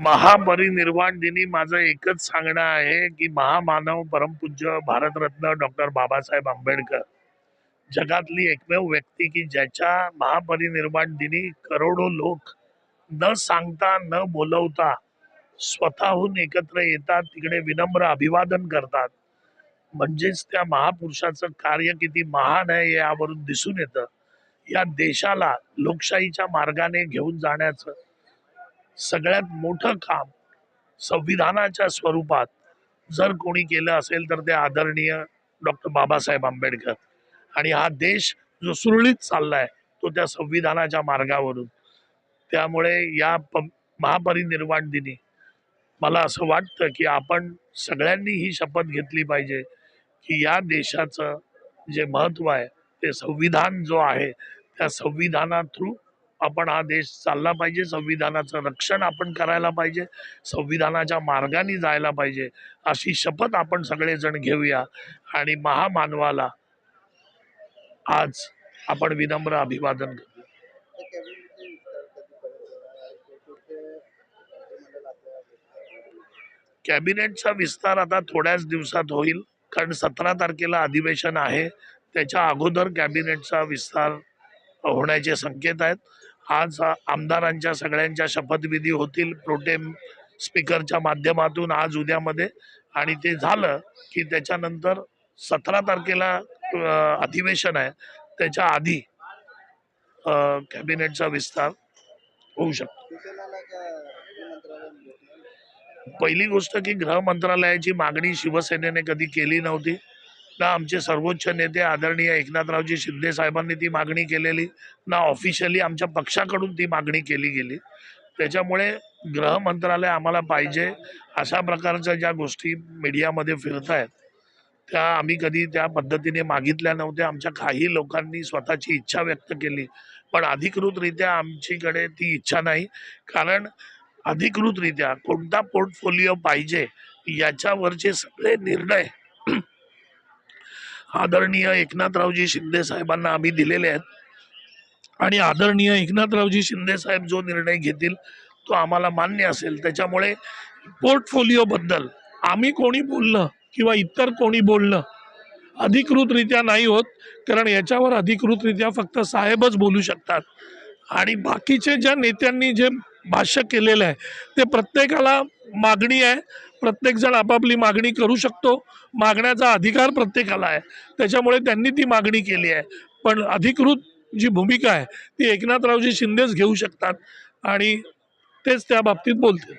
महापरिनिर्वाण दिनी माझं एकच सांगणं आहे की महामानव परमपूज्य भारतरत्न डॉक्टर बाबासाहेब आंबेडकर जगातली एकमेव व्यक्ती की ज्याच्या महापरिनिर्वाण दिनी करोडो लोक न सांगता न बोलवता स्वतःहून एकत्र येतात, तिकडे विनम्र अभिवादन करतात. म्हणजेच त्या महापुरुषाचं कार्य किती महान आहे हे यावरून दिसून येतं. या देशाला लोकशाहीच्या मार्गाने घेऊन जाण्याचं सगळ्यात मोठं काम संविधानाच्या स्वरूपात जर कोणी केलं असेल तर ते आदरणीय डॉक्टर बाबासाहेब आंबेडकर. आणि हा देश जो सुरळीत चाललाय तो त्या संविधानाच्या मार्गावरून. त्यामुळे या महापरिनिर्वाण दिनी मला असं वाटतं की आपण सगळ्यांनी ही शपथ घेतली पाहिजे की या देशाचं जे महत्त्व आहे ते संविधान जो आहे त्या संविधाना थ्रू आपण हा देश चालला पाहिजे. संविधानाचं रक्षण आपण करायला पाहिजे, संविधानाच्या मार्गाने जायला पाहिजे, अशी शपथ आपण सगळेजण घेऊया. आणि महामानवाला आज आपण विनम्र अभिवादन करू. कॅबिनेटचा विस्तार आता थोड्याच दिवसात होईल, कारण 17 तारखेला अधिवेशन आहे. त्याच्या अगोदर कॅबिनेटचा विस्तार होण्याचे संकेत आहेत. आज आमदारांच्या सगळ्यांच्या शपथविधी होतील प्रोटेम स्पीकरच्या माध्यमातून आज उद्यामध्ये. आणि ते झालं की त्याच्यानंतर 17 तारखेला अधिवेशन आहे, त्याच्या आधी कॅबिनेटचा विस्तार होऊ शकतो. पहिली गोष्ट की गृह मंत्रालयाची मागणी शिवसेनेने कधी केली नव्हती ना. आमचे सर्वोच्च नेते आदरणीय एकनाथरावजी शिंदे साहेबांनी ती मागणी केलेली ना. ऑफिशियली आमच्या पक्षाकडून ती मागणी केली गेली. त्याच्यामुळे गृह मंत्रालय आम्हाला पाहिजे अशा प्रकारच्या ज्या गोष्टी मीडियामध्ये फिरत आहेत त्या आम्ही कधी त्या पद्धतीने मागितल्या नव्हत्या. आमच्या काही लोकांनी स्वतःची इच्छा व्यक्त केली, पण अधिकृतरित्या आमच्याकडे ती इच्छा नाही. कारण अधिकृतरित्या कोणता पोर्टफोलिओ पाहिजे याच्यावरचे सगळे निर्णय आदरणीय एकनाथरावजी शिंदे साहेबांना आम्ही दिलेले आहेत. आणि आदरणीय एकनाथरावजी शिंदे साहेब जो निर्णय घेतील तो आम्हाला मान्य असेल. त्याच्यामुळे पोर्टफोलिओ बद्दल आम्ही कोणी बोलणं किंवा इतर कोणी बोलणं अधिकृतरित्या नाही होत, कारण याच्यावर अधिकृतरित्या फक्त साहेबच बोलू शकतात. आणि बाकीचे ज्या नेत्यांनी जे भाष्य केलेलं आहे ते प्रत्येकाला मागणी आहे, प्रत्येकजण आपापली मागणी करू शकतो, मागण्याचा अधिकार प्रत्येकाला आहे. त्याच्यामुळे त्यांनी ती मागणी केली आहे, पण अधिकृत जी भूमिका आहे ती एकनाथरावजी शिंदेच घेऊ शकतात आणि तेच त्या बाबतीत बोलतील.